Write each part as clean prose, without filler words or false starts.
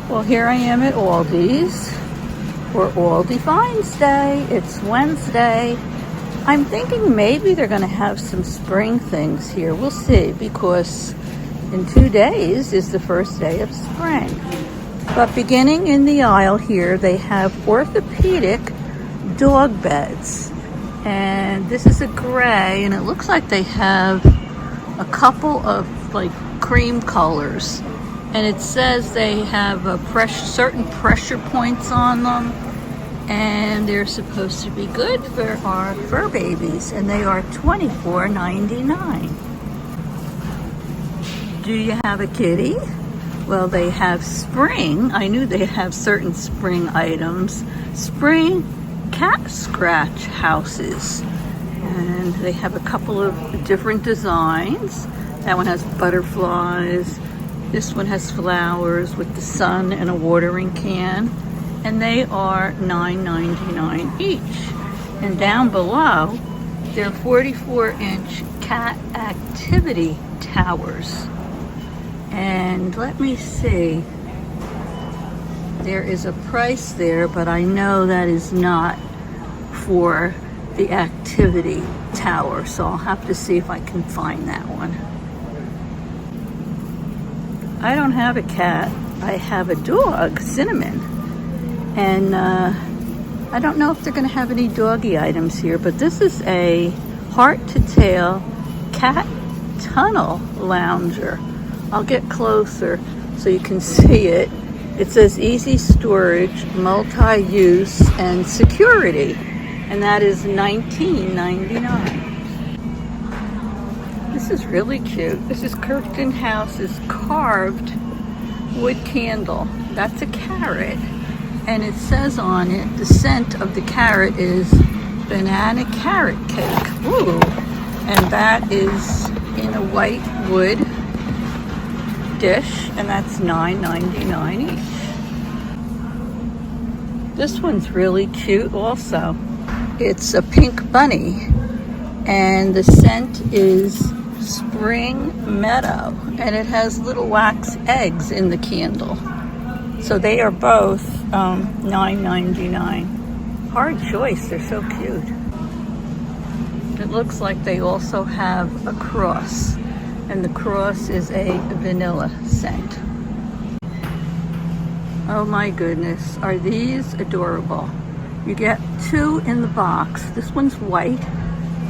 Well, here I am at Aldi's for Aldi Finds Day. It's Wednesday. I'm thinking maybe they're going to have some spring things here. We'll see, because in 2 days is the first day of spring. But beginning in the aisle here, they have orthopedic dog beds. And this is a gray, and it looks like they have a couple of like cream colors. And it says they have certain pressure points on them, and they're supposed to be good for our fur babies, and they are $24.99. Do you have a kitty? Well, they have spring. I knew they have certain spring items. Spring cat scratch houses. And they have a couple of different designs. That one has butterflies. This one has flowers with the sun and a watering can. And they are $9.99 each. And down below, they're 44-inch cat activity towers. And let me see. There is a price there, but I know that is not for the activity tower. So I'll have to see if I can find that one. I don't have a cat. I have a dog, Cinnamon. And I don't know if they're going to have any doggy items here, but this is a heart-to-tail cat tunnel lounger. I'll get closer so you can see it. It says easy storage, multi-use, and security. And that is $19.99. This is really cute. This is Kirkton House's carved wood candle. That's a carrot. And it says on it, the scent of the carrot is banana carrot cake. Ooh. And that is in a white wood dish, and that's $9.99 each. This one's really cute also. It's a pink bunny, and the scent is Spring Meadow, and it has little wax eggs in the candle. So they are both $9.99. Hard choice, they're so cute. It looks like they also have a cross, and the cross is a vanilla scent. Oh my goodness, are these adorable? You get 2 in the box. This one's white.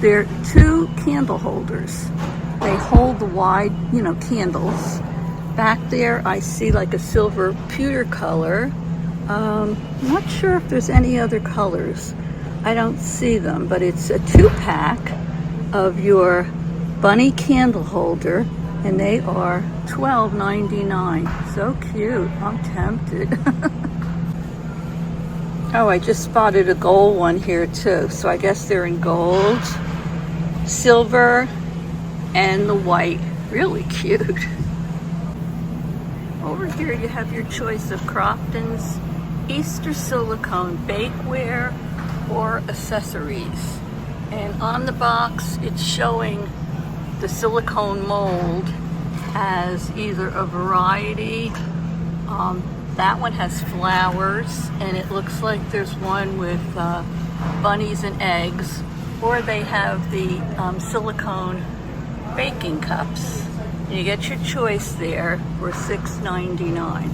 They're 2 candle holders. They hold the wide, candles. Back there, I see like a silver pewter color. I'm not sure if there's any other colors. I don't see them, but it's a 2-pack of your bunny candle holder, and they are $12.99. So cute. I'm tempted. Oh, I just spotted a gold one here too. So I guess they're in gold, silver, and the white. Really cute. Over here you have your choice of Crofton's Easter silicone bakeware or accessories. And on the box it's showing the silicone mold as either a variety. That one has flowers, and it looks like there's one with bunnies and eggs, or they have the silicone baking cups. You get your choice there for $6.99.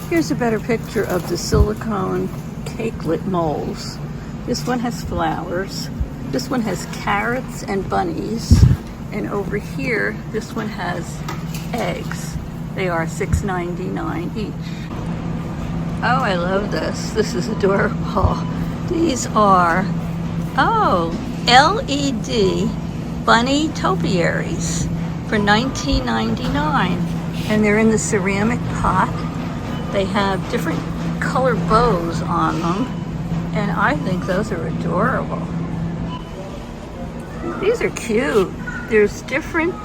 Here's a better picture of the silicone cakelet molds. This one has flowers. This one has carrots and bunnies. And over here, this one has eggs. They are $6.99 each. Oh, I love this. This is adorable. These are, LED bunny topiaries for $19.99. And they're in the ceramic pot. They have different color bows on them. And I think those are adorable. These are cute. There's different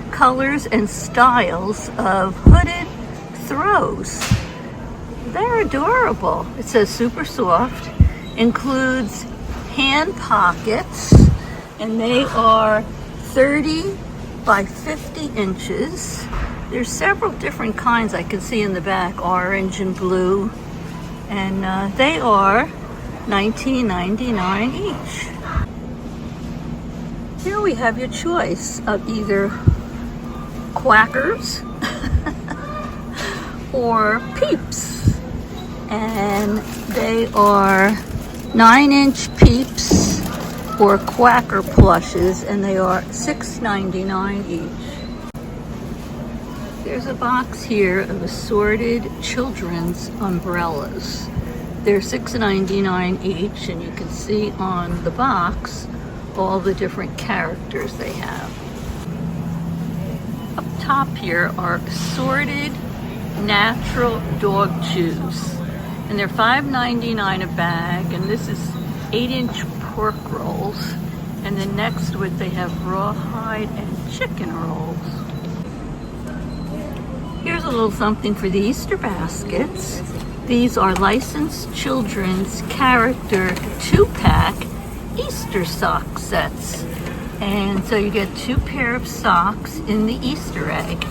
colors and styles of hooded throws. They're adorable. It says super soft, includes hand pockets, and they are 30 by 50 inches, There's several different kinds I can see in the back, orange and blue, and they are $19.99 each. Here we have your choice of either Quackers or Peeps, and they are 9-inch Peeps or Quacker plushes, and they are $6.99 each. There's a box here of assorted children's umbrellas. They're $6.99 each, and you can see on the box all the different characters they have. Up top here are assorted natural dog chews, and they're $5.99 a bag, and this is 8-inch pork rolls, and then next to it they have rawhide and chicken rolls. Here's a little something for the Easter baskets. These are licensed children's character 2-pack Easter sock sets. And so you get 2 pair of socks in the Easter egg,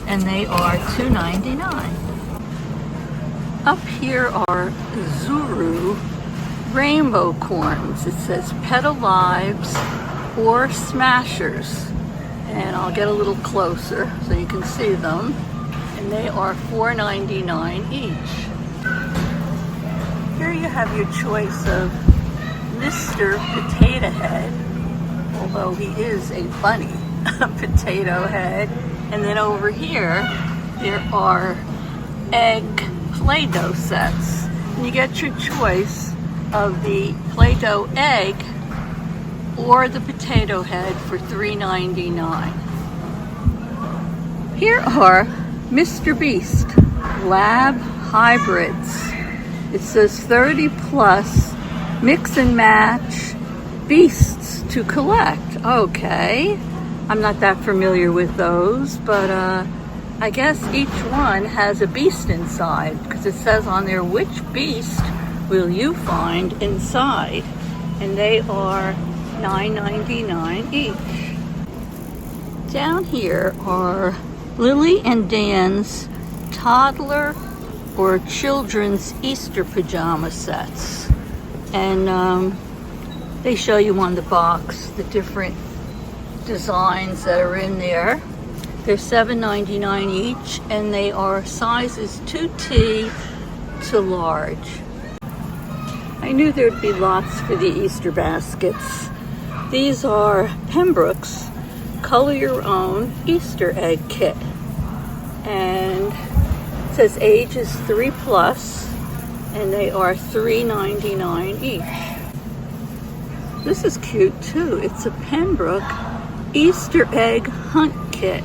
and they are $2.99. Up here are Zuru rainbow corns. It says Petal Lives or Smashers. And I'll get a little closer so you can see them. And they are $4.99 each. Here you have your choice of Mr. Potato Head, although he is a bunny potato head. And then over here, there are egg Play-Doh sets. And you get your choice of the Play-Doh egg or the potato head for $3.99. Here are Mr. Beast Lab Hybrids. It says 30 plus mix and match beasts to collect. Okay, I'm not that familiar with those, but I guess each one has a beast inside, because it says on there which beast will you find inside, and they are $9.99 each. Down here are Lily and Dan's toddler or children's Easter pajama sets, and they show you on the box the different designs that are in there. They're $7.99 each, and they are sizes 2T to large. I knew there'd be lots for the Easter baskets. These are Pembroke's Color Your Own Easter Egg Kit, and it says age is 3 plus, and they are $3.99 each. This is cute too. It's a Pembroke Easter Egg Hunt Kit.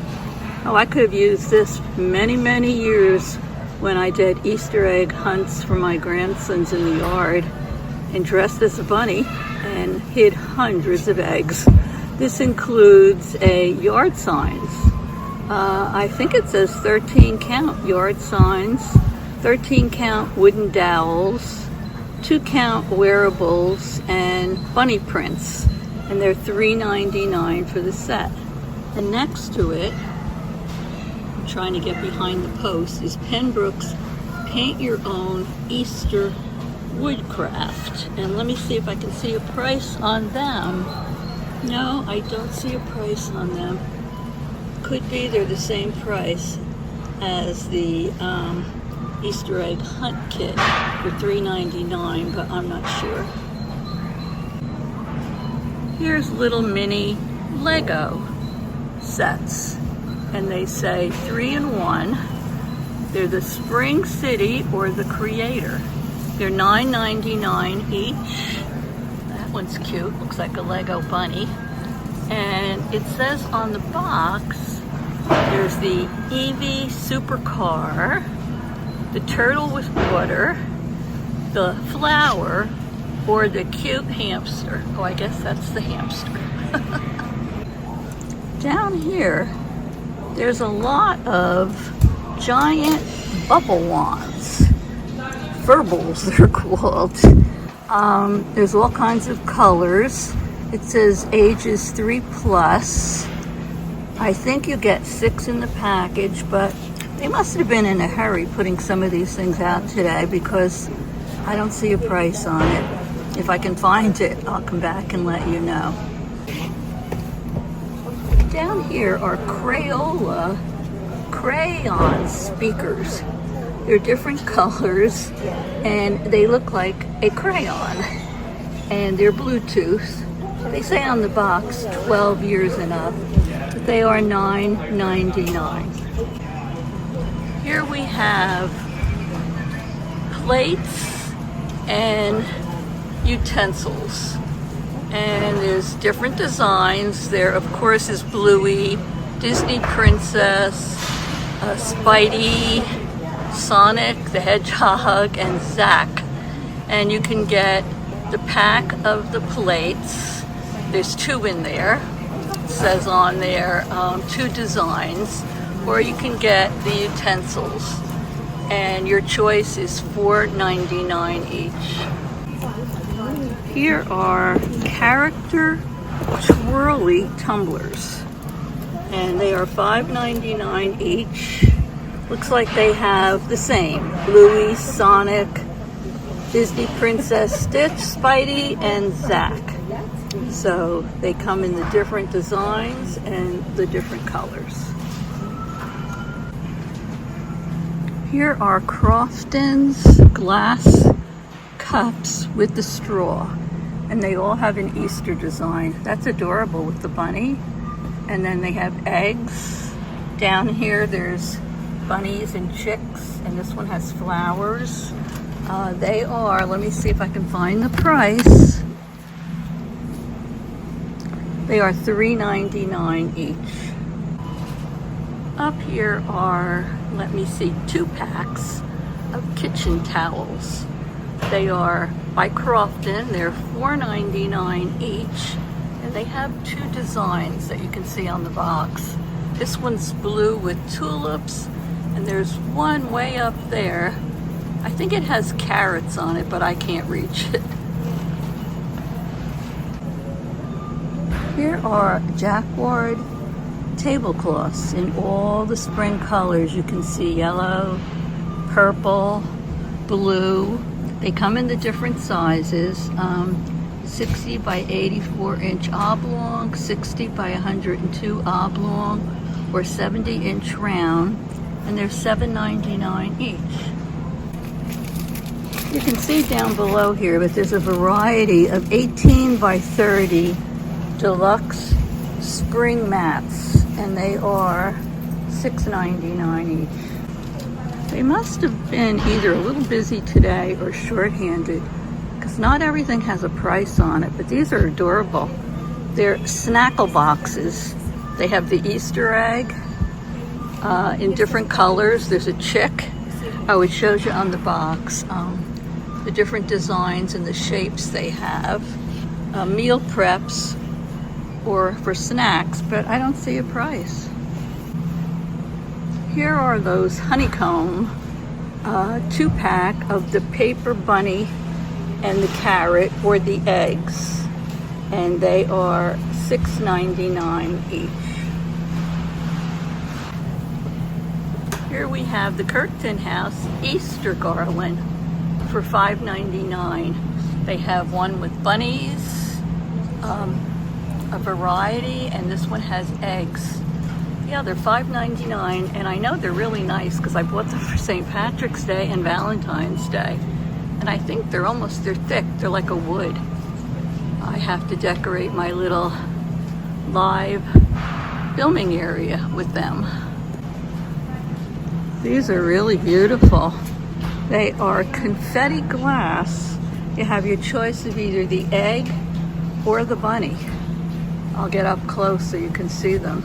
Oh, I could have used this many years when I did Easter egg hunts for my grandsons in the yard, and dressed as a bunny and hid hundreds of eggs. This includes a yard signs. I think it says 13 count yard signs, 13 count wooden dowels, 2 count wearables, and bunny prints. And they're $3.99 for the set. And next to it, I'm trying to get behind the post, is Pembroke's Paint Your Own Easter Woodcraft. And let me see if I can see a price on them. No, I don't see a price on them. Could be they're the same price as the Easter Egg Hunt Kit for $3.99, but I'm not sure. Here's little mini Lego sets, and they say 3-in-1. They're the Spring City or the Creator. They're $9.99 each. That one's cute, looks like a Lego bunny. And it says on the box, there's the Eevee supercar, the turtle with water, the flower, or the cute hamster. Oh, I guess that's the hamster. Down here, there's a lot of giant bubble wands. Furbles, they're called. There's all kinds of colors. It says ages 3 plus. I think you get 6 in the package, but they must have been in a hurry putting some of these things out today because I don't see a price on it. If I can find it, I'll come back and let you know. Down here are Crayola crayon speakers. They're different colors and they look like a crayon. And they're Bluetooth. They say on the box 12 years and up. But they are $9.99. Here we have plates and utensils. And there's different designs. There, of course, is Bluey, Disney Princess, Spidey, Sonic the Hedgehog, and Zack. And you can get the pack of the plates. There's 2 in there. It says on there 2 designs. Or you can get the utensils. And your choice is $4.99 each. Here are character twirly tumblers. And they are $5.99 each. Looks like they have the same. Bluey, Sonic, Disney Princess, Stitch, Spidey, and Zack. So they come in the different designs and the different colors. Here are Crofton's glass cups with the straw. And they all have an Easter design. That's adorable with the bunny. And then they have eggs. Down here there's bunnies and chicks. And this one has flowers. They are, let me see if I can find the price. They are $3.99 each. Up here are, let me see, 2 packs of kitchen towels. They are by Crofton. They're $4.99 each. And they have 2 designs that you can see on the box. This one's blue with tulips. And there's one way up there. I think it has carrots on it, but I can't reach it. Here are jacquard tablecloths in all the spring colors. You can see yellow, purple, blue. They come in the different sizes. 60 by 84 inch oblong, 60 by 102 oblong, or 70 inch round. And they're $7.99 each. You can see down below here, but there's a variety of 18 by 30 deluxe spring mats, and they are $6.99 each. They must have been either a little busy today or shorthanded, because not everything has a price on it, but these are adorable. They're snackle boxes. They have the Easter egg in different colors. There's a chick. Oh, it shows you on the box the different designs and the shapes they have. Meal preps or for snacks, but I don't see a price. Here are those honeycomb 2-pack of the paper bunny and the carrot or the eggs, and they are $6.99 each. Here we have the Kirkton House Easter garland for $5.99. They have one with bunnies, a variety, and this one has eggs. Yeah, they're $5.99, and I know they're really nice because I bought them for St. Patrick's Day and Valentine's Day. And I think they're thick. They're like a wood. I have to decorate my little live filming area with them. These are really beautiful. They are confetti glass. You have your choice of either the egg or the bunny. I'll get up close so you can see them.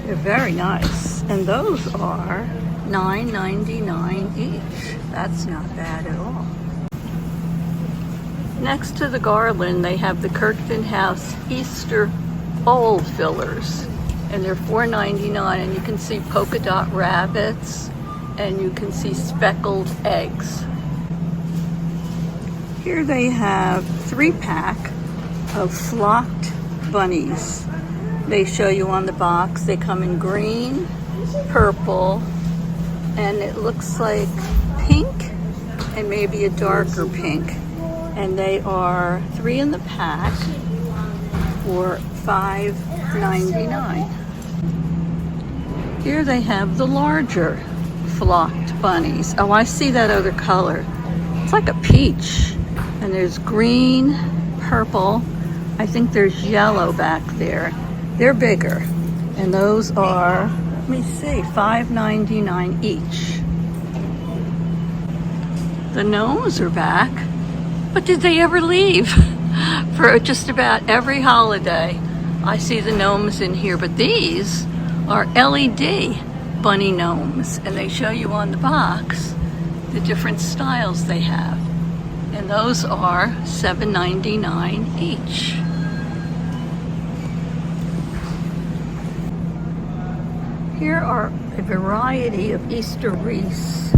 They're very nice. And those are $9.99 each. That's not bad at all. Next to the garland, they have the Kirkton House Easter bowl fillers. And they're $4.99, and you can see polka dot rabbits, and you can see speckled eggs. Here they have 3-pack of flocked bunnies. They show you on the box. They come in green, purple, and it looks like pink and maybe a darker pink. And they are 3 in the pack for $5.99. Here they have the larger flocked bunnies. Oh, I see that other color. It's like a peach. And there's green, purple. I think there's yellow back there. They're bigger. And those are, let me see, $5.99 each. The gnomes are back. But did they ever leave? For just about every holiday, I see the gnomes in here. But these are LED bunny gnomes. And they show you on the box the different styles they have. And those are $7.99 each. Here are a variety of Easter wreaths.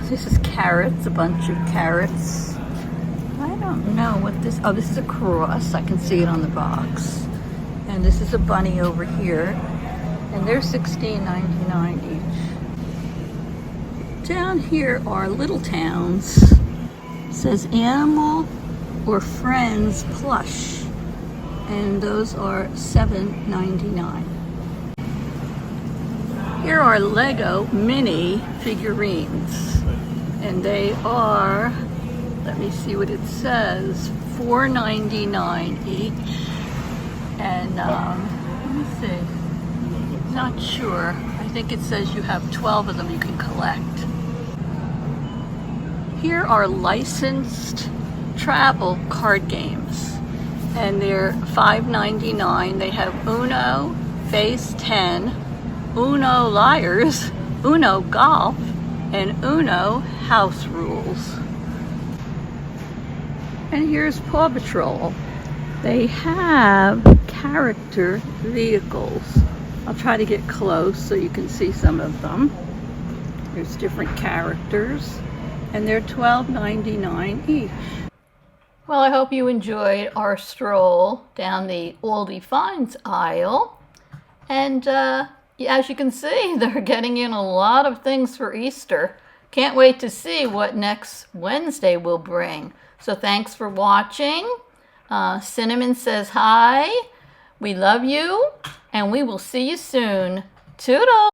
This is carrots, a bunch of carrots. I don't know what this, oh, this is a cross. I can see it on the box. And this is a bunny over here. And they're $16.99 each. Down here are little towns. It says animal or friends plush. And those are $7.99. Here are Lego mini figurines, and they are, let me see what it says, $4.99 each. And let me see, not sure. I think it says you have 12 of them you can collect. Here are licensed travel card games, and they're $5.99. They have Uno, Phase 10, Uno Liars, Uno Golf, and Uno House Rules. And here's Paw Patrol. They have character vehicles. I'll try to get close so you can see some of them. There's different characters, and they're $12.99 each. Well, I hope you enjoyed our stroll down the Aldi Finds aisle. And as you can see, they're getting in a lot of things for Easter. Can't wait to see what next Wednesday will bring. So thanks for watching. Cinnamon says hi. We love you, and we will see you soon. Toodles!